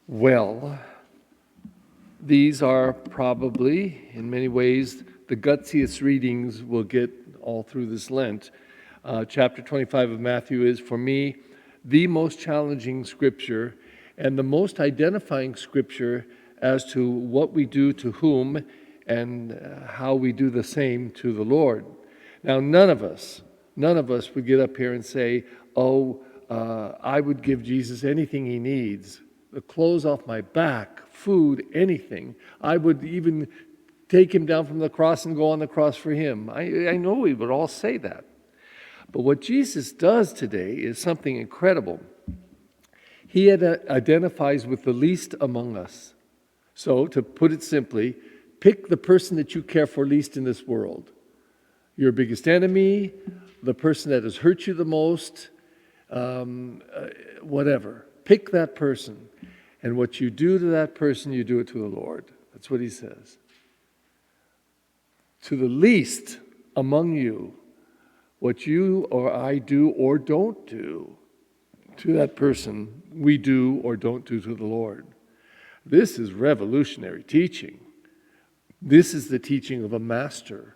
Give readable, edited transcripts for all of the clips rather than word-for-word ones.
Well, these are probably, in many ways, the gutsiest readings we'll get all through this Lent. Chapter 25 of Matthew is, for me, the most challenging scripture and the most identifying scripture as to what we do to whom and how we do the same to the Lord. Now, none of us would get up here and say, I would give Jesus anything he needs. The clothes off my back, food, anything. I would even take him down from the cross and go on the cross for him. I know we would all say that. But what Jesus does today is something incredible. He identifies with the least among us. So, to put it simply, pick the person that you care for least in this world. Your biggest enemy, the person that has hurt you the most, whatever. Pick that person. And what you do to that person, you do it to the Lord. That's what he says. To the least among you, what you or I do or don't do to that person, we do or don't do to the Lord. This is revolutionary teaching. This is the teaching of a master.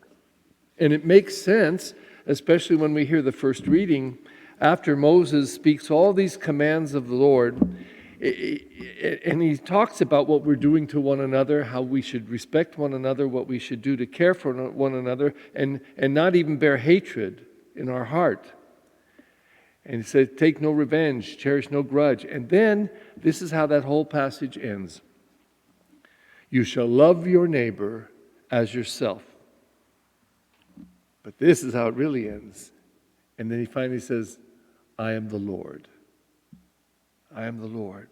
And it makes sense, especially when we hear the first reading, after Moses speaks all these commands of the Lord, and he talks about what we're doing to one another, how we should respect one another, what we should do to care for one another, and not even bear hatred in our heart. And he said, take no revenge, cherish no grudge. And then, this is how that whole passage ends. You shall love your neighbor as yourself. But this is how it really ends. And then he finally says, I am the Lord. I am the Lord.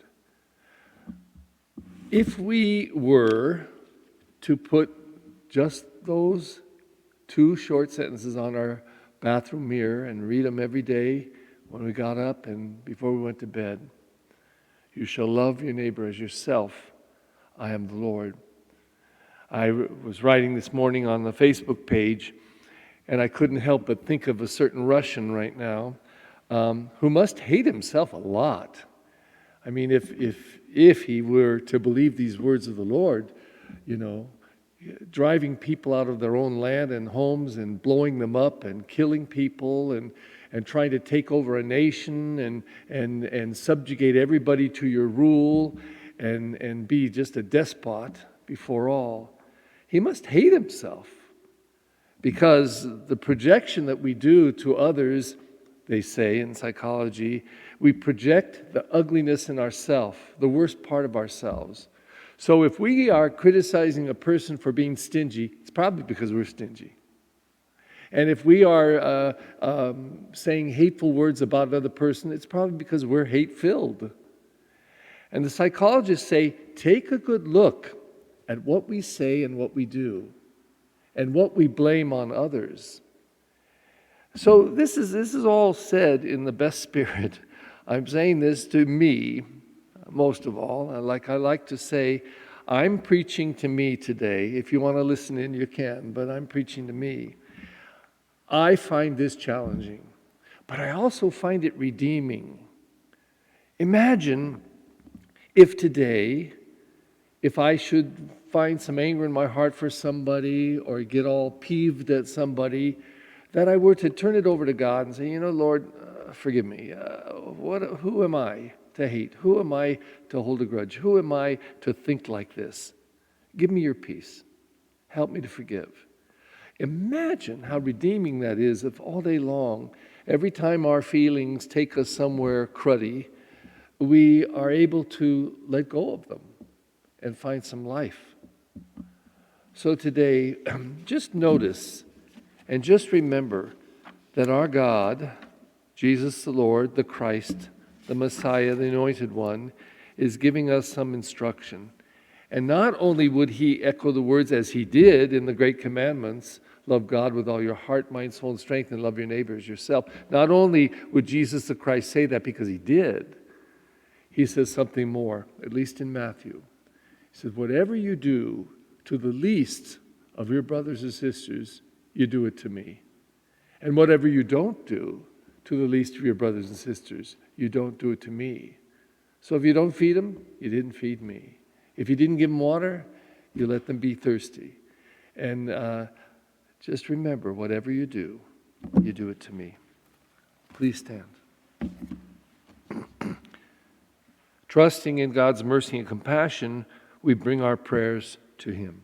If we were to put just those two short sentences on our bathroom mirror and read them every day when we got up and before we went to bed, you shall love your neighbor as yourself. I am the Lord. I was writing this morning on the Facebook page, and I couldn't help but think of a certain Russian right now who must hate himself a lot. I mean, if he were to believe these words of the Lord, driving people out of their own land and homes and blowing them up and killing people and trying to take over a nation and subjugate everybody to your rule and be just a despot before all. He must hate himself because the projection that we do to others, they say in psychology, we project the ugliness in ourselves, the worst part of ourselves. So if we are criticizing a person for being stingy, it's probably because we're stingy. And if we are saying hateful words about another person, it's probably because we're hate-filled. And the psychologists say, take a good look at what we say and what we do, and what we blame on others. So this is all said in the best spirit. I'm saying this to me, most of all. I like to say, I'm preaching to me today. If you want to listen in, you can, but I'm preaching to me. I find this challenging, but I also find it redeeming. Imagine if today, if I should find some anger in my heart for somebody or get all peeved at somebody, that I were to turn it over to God and say, Lord, forgive me. Who am I to hate? Who am I to hold a grudge? Who am I to think like this? Give me your peace. Help me to forgive. Imagine how redeeming that is if all day long, every time our feelings take us somewhere cruddy, we are able to let go of them and find some life. So today, just notice and just remember that our God, Jesus the Lord, the Christ, the Messiah, the Anointed One, is giving us some instruction. And not only would he echo the words as he did in the Great Commandments, love God with all your heart, mind, soul, and strength, and love your neighbor as yourself. Not only would Jesus the Christ say that because he did, he says something more, at least in Matthew. He says, whatever you do to the least of your brothers and sisters, you do it to me. And whatever you don't do to the least of your brothers and sisters, you don't do it to me. So if you don't feed them, you didn't feed me. If you didn't give them water, you let them be thirsty. And just remember, whatever you do it to me. Please stand. Trusting in God's mercy and compassion, we bring our prayers to Him.